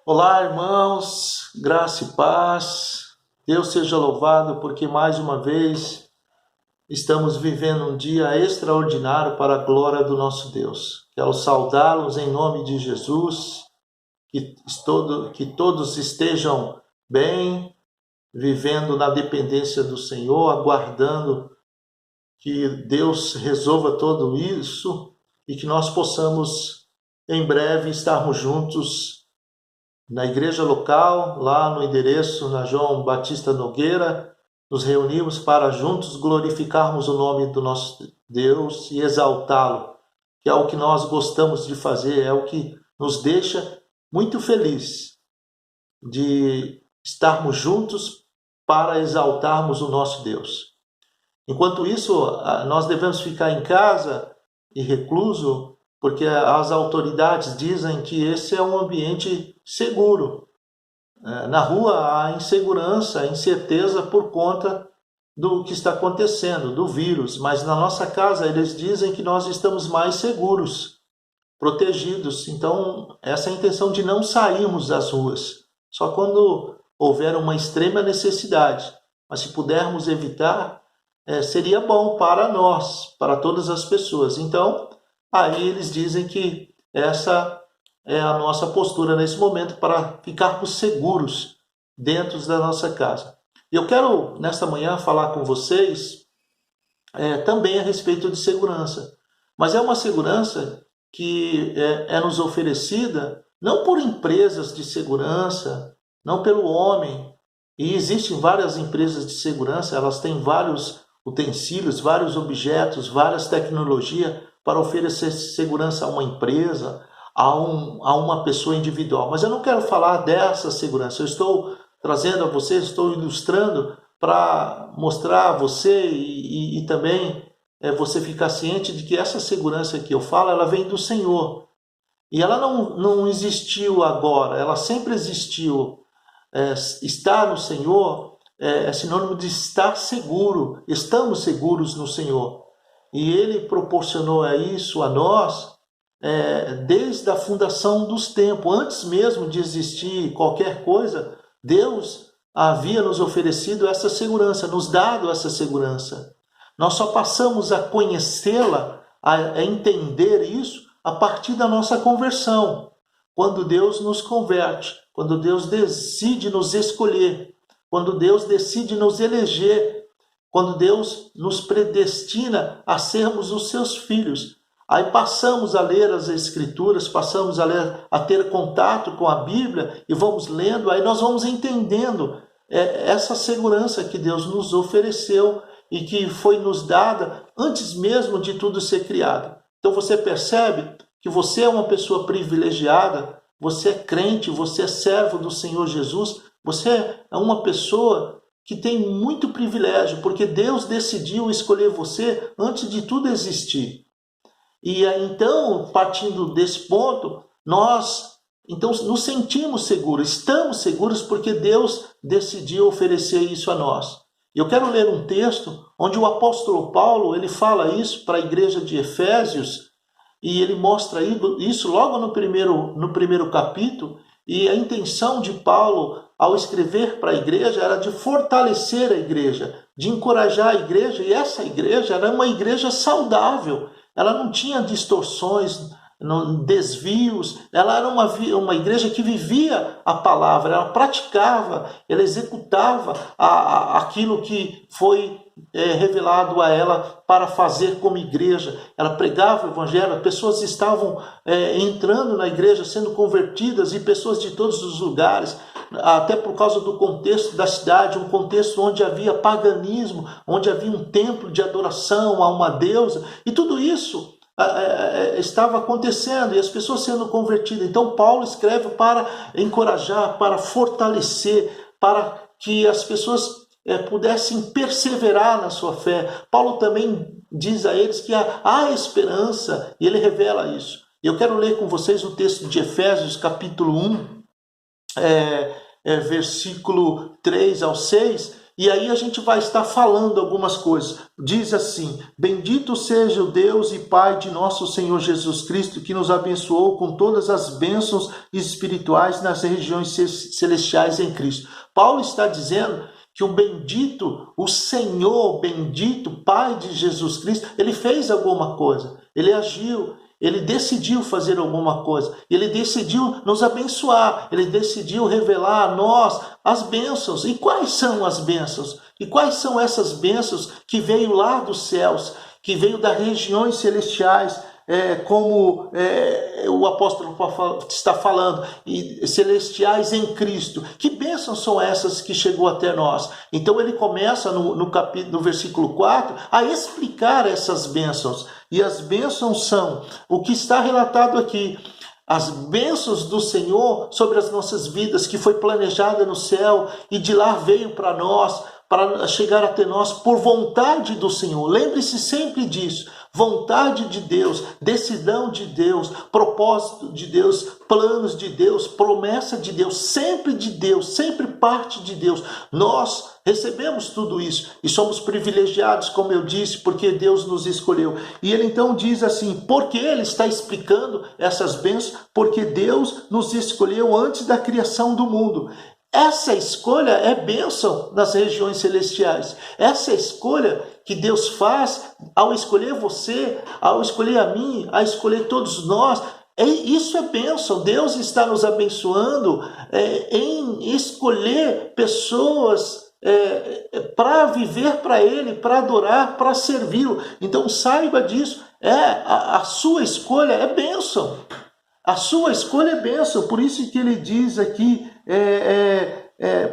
Olá, irmãos, graça e paz. Deus seja louvado porque mais uma vez estamos vivendo um dia extraordinário para a glória do nosso Deus. Quero saudá-los em nome de Jesus, que todos estejam bem, vivendo na dependência do Senhor, aguardando que Deus resolva tudo isso e que nós possamos em breve estarmos juntos na igreja local, lá no endereço na João Batista Nogueira. Nos reunimos para juntos glorificarmos o nome do nosso Deus e exaltá-lo, que é o que nós gostamos de fazer, é o que nos deixa muito felizes de estarmos juntos para exaltarmos o nosso Deus. Enquanto isso, nós devemos ficar em casa e recluso, porque as autoridades dizem que esse é um ambiente seguro. Na rua há insegurança, incerteza por conta do que está acontecendo, do vírus, mas na nossa casa eles dizem que nós estamos mais seguros, protegidos. Então, essa é a intenção de não sairmos das ruas, só quando houver uma extrema necessidade. Mas se pudermos evitar, seria bom para nós, para todas as pessoas. Então, aí eles dizem que essa é a nossa postura nesse momento para ficarmos seguros dentro da nossa casa. E eu quero, nesta manhã, falar com vocês também a respeito de segurança. Mas é uma segurança que é nos oferecida não por empresas de segurança, não pelo homem. E existem várias empresas de segurança, elas têm vários utensílios, vários objetos, várias tecnologias para oferecer segurança a uma empresa, a uma pessoa individual. Mas eu não quero falar dessa segurança. Eu estou trazendo a vocês, estou ilustrando para mostrar a você e também você ficar ciente de que essa segurança que eu falo, ela vem do Senhor. E ela não existiu agora, ela sempre existiu. Estar no Senhor é sinônimo de estar seguro. Estamos seguros no Senhor. E Ele proporcionou isso a nós desde a fundação dos tempos. Antes mesmo de existir qualquer coisa, Deus havia nos oferecido essa segurança, nos dado essa segurança. Nós só passamos a conhecê-la, a entender isso, a partir da nossa conversão. Quando Deus nos converte, quando Deus decide nos escolher, quando Deus decide nos eleger, quando Deus nos predestina a sermos os seus filhos. Aí passamos a ler as Escrituras, passamos a ter contato com a Bíblia e vamos lendo, aí nós vamos entendendo essa segurança que Deus nos ofereceu e que foi nos dada antes mesmo de tudo ser criado. Então você percebe que você é uma pessoa privilegiada, você é crente, você é servo do Senhor Jesus, você é uma pessoa que tem muito privilégio, porque Deus decidiu escolher você antes de tudo existir. E então, partindo desse ponto, nós então nos sentimos seguros, estamos seguros porque Deus decidiu oferecer isso a nós. Eu quero ler um texto onde o apóstolo Paulo ele fala isso para a igreja de Efésios, e ele mostra isso logo no primeiro capítulo, e a intenção de Paulo ao escrever para a igreja era de fortalecer a igreja, de encorajar a igreja, e essa igreja era uma igreja saudável, ela não tinha distorções, desvios, ela era uma igreja que vivia a palavra, ela praticava, ela executava aquilo que foi revelado a ela para fazer como igreja. Ela pregava o evangelho, pessoas estavam entrando na igreja, sendo convertidas, e pessoas de todos os lugares, até por causa do contexto da cidade, um contexto onde havia paganismo, onde havia um templo de adoração a uma deusa, e tudo isso estava acontecendo, e as pessoas sendo convertidas. Então Paulo escreve para encorajar, para fortalecer, para que as pessoas pudessem perseverar na sua fé. Paulo também diz a eles que há esperança, e ele revela isso. Eu quero ler com vocês o texto de Efésios, capítulo 1, versículo 3 ao 6, E aí a gente vai estar falando algumas coisas. Diz assim: bendito seja o Deus e Pai de nosso Senhor Jesus Cristo, que nos abençoou com todas as bênçãos espirituais nas regiões celestiais em Cristo. Paulo está dizendo que o bendito, o Senhor bendito, Pai de Jesus Cristo, ele fez alguma coisa, ele agiu, ele decidiu fazer alguma coisa, ele decidiu nos abençoar, ele decidiu revelar a nós as bênçãos. E quais são as bênçãos? E quais são essas bênçãos que veio lá dos céus, que veio das regiões celestiais, como o apóstolo está falando, e celestiais em Cristo? Que bênçãos são essas que chegou até nós? Então ele começa no versículo 4 a explicar essas bênçãos. E as bênçãos são o que está relatado aqui: as bênçãos do Senhor sobre as nossas vidas, que foi planejada no céu e de lá veio para nós, para chegar até nós por vontade do Senhor. Lembre-se sempre disso: vontade de Deus, decisão de Deus, propósito de Deus, planos de Deus, promessa de Deus, sempre parte de Deus. Nós recebemos tudo isso e somos privilegiados, como eu disse, porque Deus nos escolheu. E ele então diz assim, porque ele está explicando essas bênçãos, porque Deus nos escolheu antes da criação do mundo. Essa escolha é bênção nas regiões celestiais. Essa escolha que Deus faz ao escolher você, ao escolher a mim, a escolher todos nós, isso é bênção. Deus está nos abençoando em escolher pessoas para viver para Ele, para adorar, para servi-lo. Então saiba disso. A sua escolha é bênção. A sua escolha é bênção. Por isso que ele diz aqui,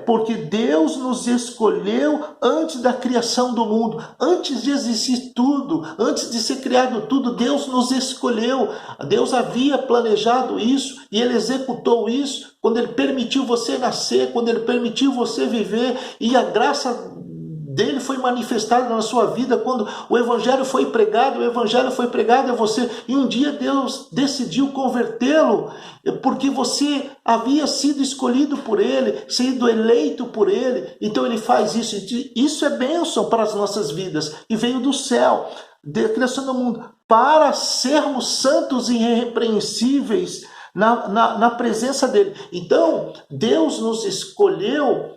porque Deus nos escolheu antes da criação do mundo, antes de existir tudo, antes de ser criado tudo, Deus nos escolheu. Deus havia planejado isso e Ele executou isso quando Ele permitiu você nascer, quando Ele permitiu você viver, e a graça dele foi manifestada na sua vida quando o Evangelho foi pregado a você, e um dia Deus decidiu convertê-lo, porque você havia sido escolhido por Ele, sido eleito por Ele. Então Ele faz isso. Isso é bênção para as nossas vidas, e veio do céu, da criação do mundo, para sermos santos e irrepreensíveis na presença dEle. Então Deus nos escolheu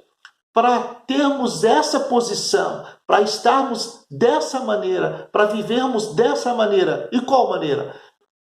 para termos essa posição, para estarmos dessa maneira, para vivermos dessa maneira. E qual maneira?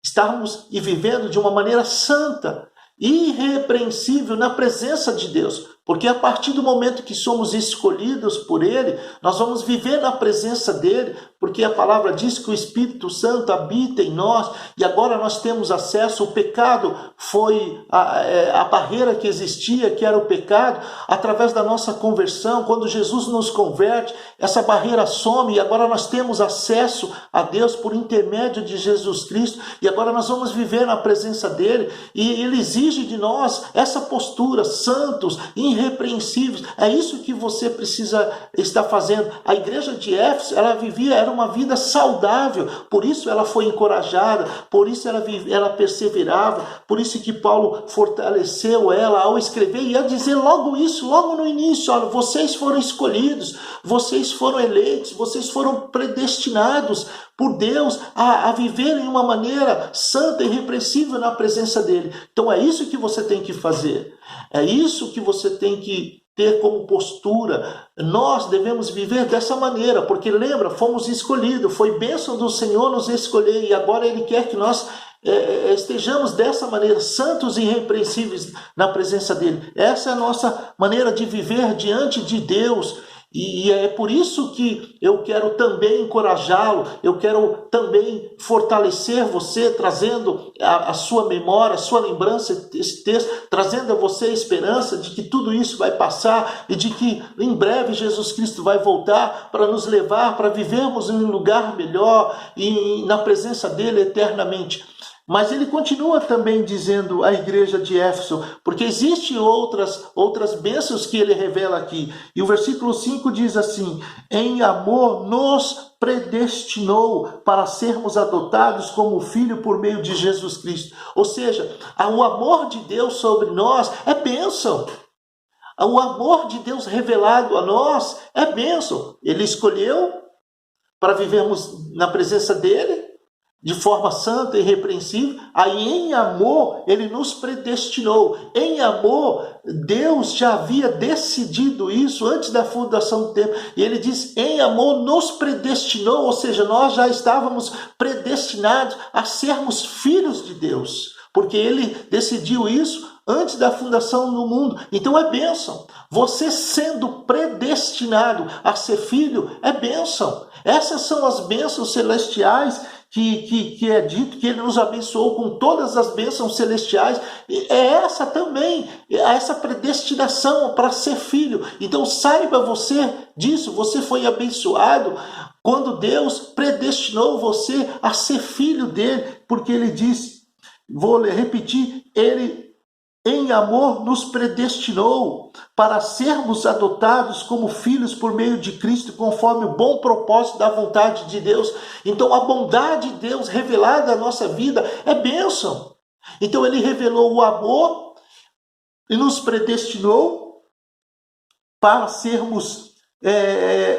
Estarmos e vivendo de uma maneira santa, irrepreensível na presença de Deus. Porque a partir do momento que somos escolhidos por Ele, nós vamos viver na presença dEle, porque a palavra diz que o Espírito Santo habita em nós, e agora nós temos acesso. O pecado foi a barreira que existia, que era o pecado. Através da nossa conversão, quando Jesus nos converte, essa barreira some, e agora nós temos acesso a Deus por intermédio de Jesus Cristo, e agora nós vamos viver na presença dEle, e Ele exige de nós essa postura, santos, irrepreensíveis. É isso que você precisa estar fazendo. A igreja de Éfeso, era uma vida saudável, por isso ela foi encorajada, por isso ela perseverava, por isso que Paulo fortaleceu ela ao escrever e a dizer logo isso, logo no início: olha, vocês foram escolhidos, vocês foram eleitos, vocês foram predestinados por Deus a viver em uma maneira santa e irrepreensível na presença dEle. Então é isso que você tem que fazer, é isso que você tem que ter como postura. Nós devemos viver dessa maneira, porque lembra, fomos escolhidos, foi bênção do Senhor nos escolher, e agora Ele quer que nós estejamos dessa maneira, santos e irrepreensíveis na presença dEle. Essa é a nossa maneira de viver diante de Deus. E é por isso que eu quero também encorajá-lo, eu quero também fortalecer você, trazendo a sua memória, a sua lembrança, esse texto, trazendo a você a esperança de que tudo isso vai passar e de que em breve Jesus Cristo vai voltar para nos levar, para vivermos em um lugar melhor e na presença dEle eternamente. Mas ele continua também dizendo à igreja de Éfeso, porque existem outras bênçãos que ele revela aqui. E o versículo 5 diz assim: em amor nos predestinou para sermos adotados como filho por meio de Jesus Cristo. Ou seja, o amor de Deus sobre nós é bênção. O amor de Deus revelado a nós é bênção. Ele escolheu para vivermos na presença dele, de forma santa e irrepreensível. Aí em amor ele nos predestinou. Em amor Deus já havia decidido isso antes da fundação do tempo. E ele diz, em amor nos predestinou, ou seja, nós já estávamos predestinados a sermos filhos de Deus. Porque ele decidiu isso antes da fundação do mundo. Então é bênção. Você sendo predestinado a ser filho é bênção. Essas são as bênçãos celestiais que é dito que ele nos abençoou com todas as bênçãos celestiais. É essa também, essa predestinação para ser filho. Então saiba você disso, você foi abençoado quando Deus predestinou você a ser filho dele, porque ele diz, vou repetir, ele em amor nos predestinou para sermos adotados como filhos por meio de Cristo, conforme o bom propósito da vontade de Deus. Então a bondade de Deus revelada na nossa vida é bênção. Então ele revelou o amor e nos predestinou para sermos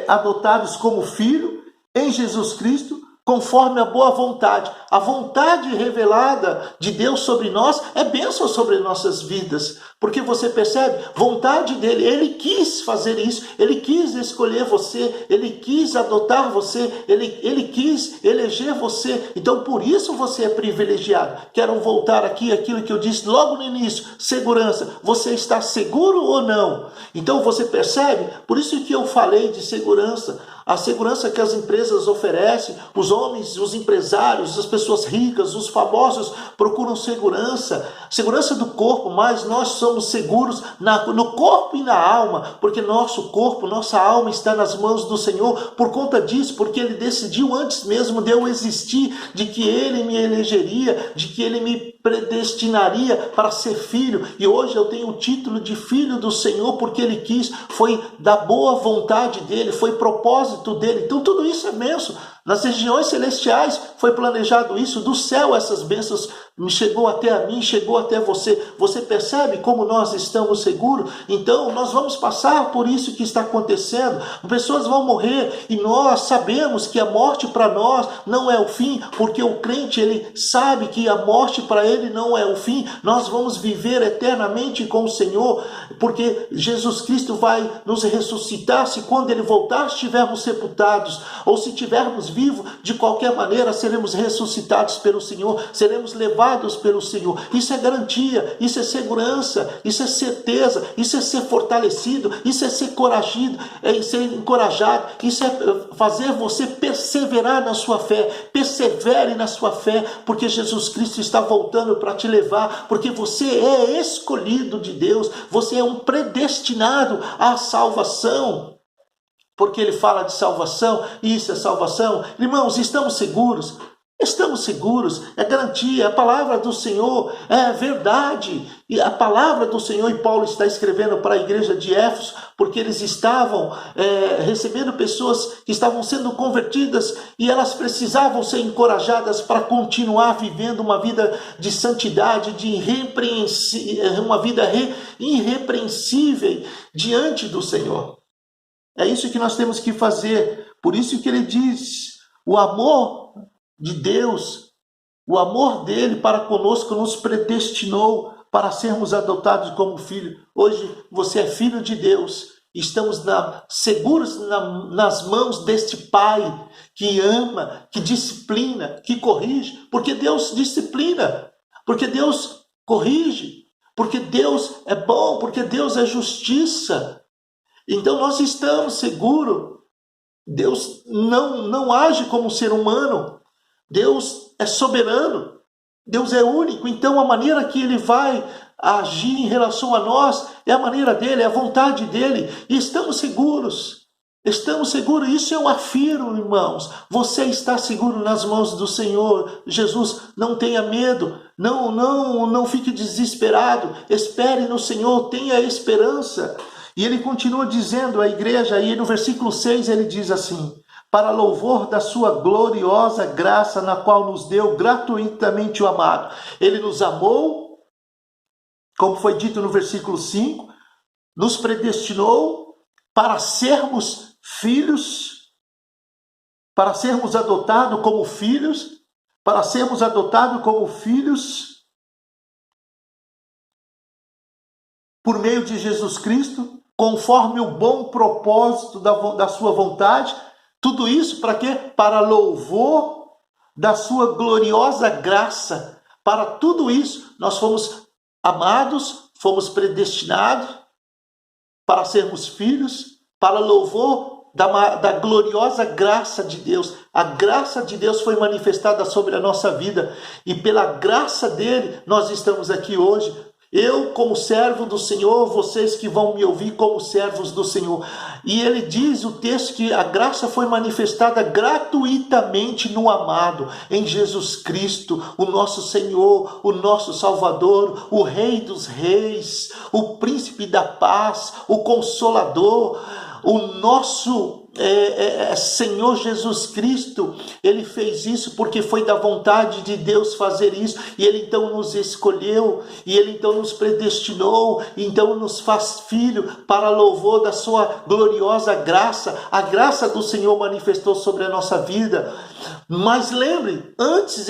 adotados como filho em Jesus Cristo, conforme a boa vontade. A vontade revelada de Deus sobre nós é bênção sobre nossas vidas. Porque você percebe, vontade dele, ele quis fazer isso, ele quis escolher você, ele quis adotar você, ele quis eleger você. Então por isso você é privilegiado. Quero voltar aqui àquilo que eu disse logo no início, segurança. Você está seguro ou não? Então você percebe, por isso que eu falei de segurança. A segurança que as empresas oferecem, os homens, os empresários, as pessoas ricas, os famosos procuram segurança, segurança do corpo, mas nós somos seguros no corpo e na alma, porque nosso corpo, nossa alma está nas mãos do Senhor por conta disso, porque Ele decidiu antes mesmo de eu existir, de que Ele me elegeria, de que Ele me predestinaria para ser filho, e hoje eu tenho o título de filho do Senhor, porque Ele quis, foi da boa vontade dEle, foi propósito dEle. Então tudo isso é bênção. Nas regiões celestiais foi planejado isso, do céu essas bênçãos chegou até a mim, chegou até você. Você percebe como nós estamos seguros? Então nós vamos passar por isso que está acontecendo. Pessoas vão morrer e nós sabemos que a morte para nós não é o fim, porque o crente ele sabe que a morte para ele não é o fim. Nós vamos viver eternamente com o Senhor, porque Jesus Cristo vai nos ressuscitar se quando Ele voltar estivermos sepultados, ou se estivermos vivos, de qualquer maneira seremos ressuscitados pelo Senhor, seremos levados pelo Senhor. Isso é garantia, isso é segurança, isso é certeza, isso é ser fortalecido, isso é ser coragido, é ser encorajado, isso é fazer você perseverar na sua fé. Persevere na sua fé, porque Jesus Cristo está voltando para te levar, porque você é escolhido de Deus, você é um predestinado à salvação. Porque ele fala de salvação, isso é salvação. Irmãos, estamos seguros? Estamos seguros, é garantia, a palavra do Senhor é verdade. E a palavra do Senhor, e Paulo está escrevendo para a igreja de Éfeso, porque eles estavam recebendo pessoas que estavam sendo convertidas e elas precisavam ser encorajadas para continuar vivendo uma vida de santidade, uma vida irrepreensível diante do Senhor. É isso que nós temos que fazer. Por isso que ele diz, o amor de Deus, o amor dele para conosco nos predestinou para sermos adotados como filho. Hoje você é filho de Deus. Estamos seguros nas mãos deste Pai que ama, que disciplina, que corrige. Porque Deus disciplina, porque Deus corrige, porque Deus é bom, porque Deus é justiça. Então nós estamos seguros. Deus não age como um ser humano. Deus é soberano. Deus é único. Então a maneira que Ele vai agir em relação a nós é a maneira dEle, é a vontade dEle. E estamos seguros. Estamos seguros. Isso eu afirmo, irmãos. Você está seguro nas mãos do Senhor Jesus. Não tenha medo. Não fique desesperado. Espere no Senhor. Tenha esperança. E ele continua dizendo à igreja, aí no versículo 6 ele diz assim, para louvor da sua gloriosa graça, na qual nos deu gratuitamente o amado. Ele nos amou, como foi dito no versículo 5, nos predestinou para sermos filhos, para sermos adotados como filhos, por meio de Jesus Cristo, conforme o bom propósito da sua vontade. Tudo isso para quê? Para louvor da sua gloriosa graça. Para tudo isso, nós fomos amados, fomos predestinados para sermos filhos, para louvor da gloriosa graça de Deus. A graça de Deus foi manifestada sobre a nossa vida, e pela graça dele nós estamos aqui hoje. Eu como servo do Senhor, vocês que vão me ouvir como servos do Senhor. E ele diz, o texto, que a graça foi manifestada gratuitamente no amado, em Jesus Cristo, o nosso Senhor, o nosso Salvador, o Rei dos Reis, o Príncipe da Paz, o Consolador, o nosso Senhor Jesus Cristo. Ele fez isso porque foi da vontade de Deus fazer isso, e ele então nos escolheu, e ele então nos predestinou, e então nos faz filho para louvor da sua gloriosa graça. A graça do Senhor manifestou sobre a nossa vida. Mas lembre, antes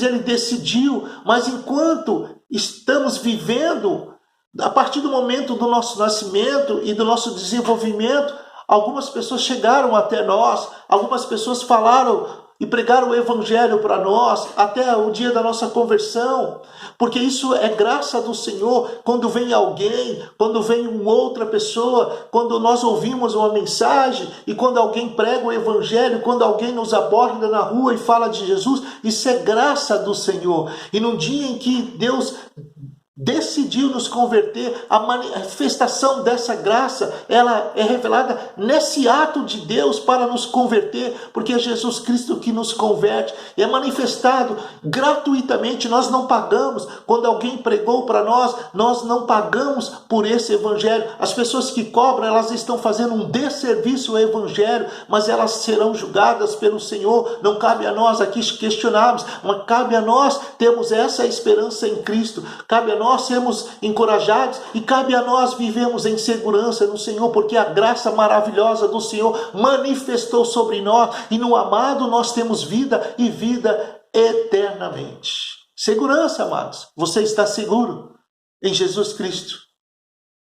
ele decidiu, mas enquanto estamos vivendo, a partir do momento do nosso nascimento e do nosso desenvolvimento, algumas pessoas chegaram até nós, algumas pessoas falaram e pregaram o evangelho para nós, até o dia da nossa conversão, porque isso é graça do Senhor. Quando vem alguém, quando vem uma outra pessoa, quando nós ouvimos uma mensagem, e quando alguém prega o evangelho, quando alguém nos aborda na rua e fala de Jesus, isso é graça do Senhor. E no dia em que Deus decidiu nos converter, a manifestação dessa graça, ela é revelada nesse ato de Deus para nos converter, porque é Jesus Cristo que nos converte, e é manifestado gratuitamente. Nós não pagamos. Quando alguém pregou para nós não pagamos por esse evangelho. As pessoas que cobram, elas estão fazendo um desserviço ao evangelho, mas elas serão julgadas pelo Senhor. Não cabe a nós aqui questionarmos, mas cabe a nós termos essa esperança em Cristo, cabe a nós sermos encorajados, e cabe a nós vivermos em segurança no Senhor, porque a graça maravilhosa do Senhor manifestou sobre nós, e no amado nós temos vida, e vida eternamente. Segurança, amados. Você está seguro em Jesus Cristo,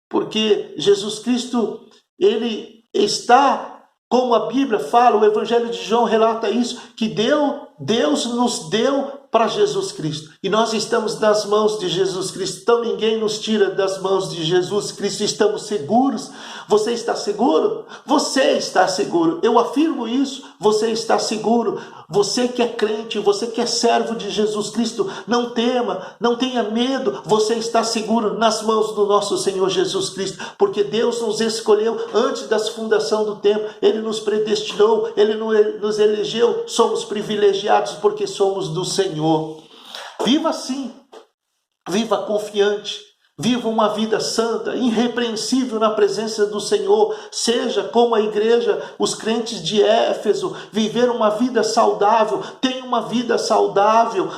porque Jesus Cristo, ele está, como a Bíblia fala, o Evangelho de João relata isso, que Deus nos deu para Jesus Cristo, e nós estamos nas mãos de Jesus Cristo. Então ninguém nos tira das mãos de Jesus Cristo. Estamos seguros. Você está seguro? Você está seguro. Eu afirmo isso. Você está seguro. Você que é crente, você que é servo de Jesus Cristo, não tema, não tenha medo. Você está seguro nas mãos do nosso Senhor Jesus Cristo, porque Deus nos escolheu antes da fundação do tempo. Ele nos predestinou, Ele nos elegeu. Somos privilegiados porque somos do Senhor. Viva assim, viva confiante, viva uma vida santa, irrepreensível na presença do Senhor. Seja como a igreja, os crentes de Éfeso, viver uma vida saudável. Tenha uma vida saudável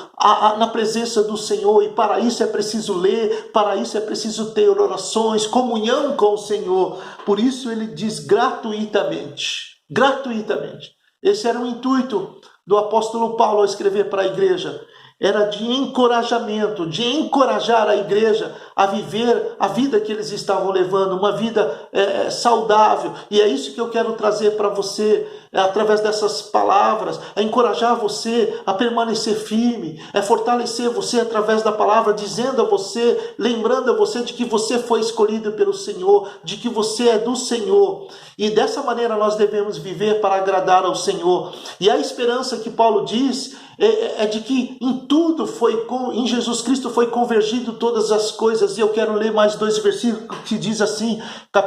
na presença do Senhor, e para isso é preciso ler, para isso é preciso ter orações, comunhão com o Senhor. Por isso ele diz gratuitamente, gratuitamente. Esse era o intuito do apóstolo Paulo ao escrever para a igreja. Era de encorajamento, de encorajar a igreja a viver a vida que eles estavam levando, uma vida saudável. E é isso que eu quero trazer para você, através dessas palavras, é encorajar você a permanecer firme, é fortalecer você através da palavra, dizendo a você, lembrando a você de que você foi escolhido pelo Senhor, de que você é do Senhor. E dessa maneira nós devemos viver para agradar ao Senhor. E a esperança que Paulo diz é de que em Jesus Cristo foi convergido todas as coisas. E eu quero ler mais 2 versículos que diz assim,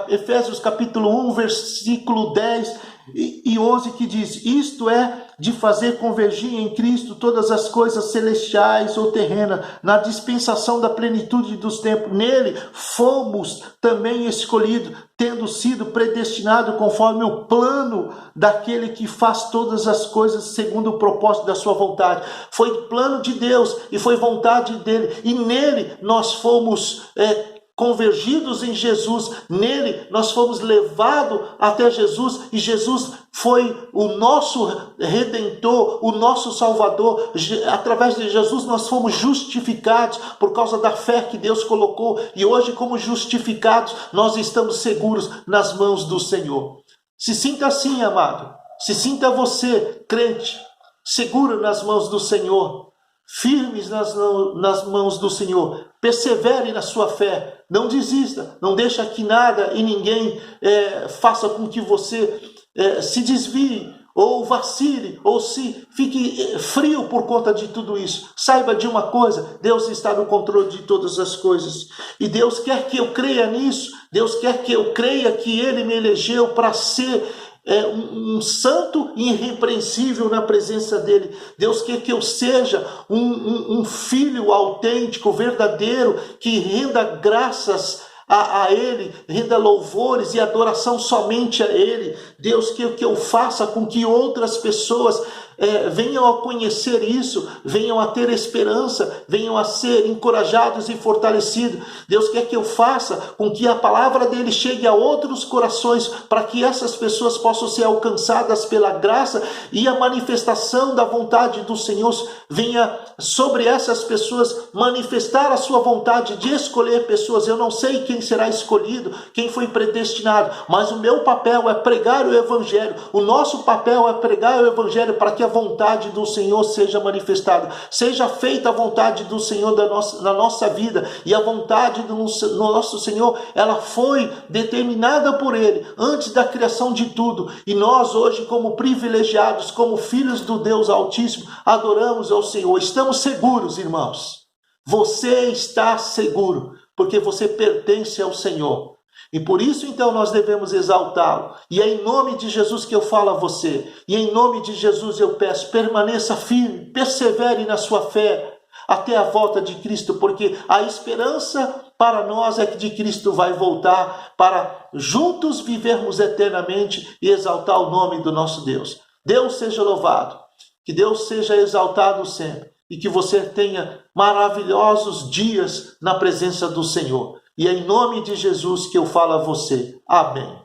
Efésios capítulo 1, versículo 10 e 11, que diz: isto é, de fazer convergir em Cristo todas as coisas celestiais ou terrenas, na dispensação da plenitude dos tempos. Nele fomos também escolhidos, tendo sido predestinados conforme o plano daquele que faz todas as coisas segundo o propósito da sua vontade. Foi plano de Deus e foi vontade dele, e nele nós fomos convergidos em Jesus, nele nós fomos levados até Jesus e Jesus foi o nosso Redentor, o nosso Salvador. Através de Jesus nós fomos justificados por causa da fé que Deus colocou e hoje, como justificados, nós estamos seguros nas mãos do Senhor. Se sinta assim, amado. Se sinta você, crente, seguro nas mãos do Senhor, firmes nas mãos do Senhor. Persevere na sua fé, não desista, não deixa que nada e ninguém faça com que você se desvie, ou vacile, ou se fique frio por conta de tudo isso. Saiba de uma coisa, Deus está no controle de todas as coisas, e Deus quer que eu creia nisso, Deus quer que eu creia que Ele me elegeu para ser um santo irrepreensível na presença dele. Deus quer que eu seja um filho autêntico, verdadeiro, que renda graças a Ele, renda louvores e adoração somente a Ele. Deus quer que eu faça com que outras pessoas venham a conhecer isso, venham a ter esperança, venham a ser encorajados e fortalecidos. Deus quer que eu faça com que a palavra dele chegue a outros corações, para que essas pessoas possam ser alcançadas pela graça e a manifestação da vontade do Senhor venha sobre essas pessoas manifestar a sua vontade de escolher pessoas. Eu não sei quem será escolhido, quem foi predestinado, mas o meu papel é pregar o Evangelho, o nosso papel é pregar o Evangelho para que a vontade do Senhor seja manifestada, seja feita a vontade do Senhor na nossa vida, e a vontade do nosso Senhor, ela foi determinada por Ele, antes da criação de tudo, e nós hoje, como privilegiados, como filhos do Deus Altíssimo, adoramos ao Senhor, estamos seguros, irmãos, você está seguro, porque você pertence ao Senhor. E por isso, então, nós devemos exaltá-lo. E é em nome de Jesus que eu falo a você. E em nome de Jesus eu peço, permaneça firme, persevere na sua fé até a volta de Cristo, porque a esperança para nós é que de Cristo vai voltar para juntos vivermos eternamente e exaltar o nome do nosso Deus. Deus seja louvado, que Deus seja exaltado sempre e que você tenha maravilhosos dias na presença do Senhor. E é em nome de Jesus que eu falo a você. Amém.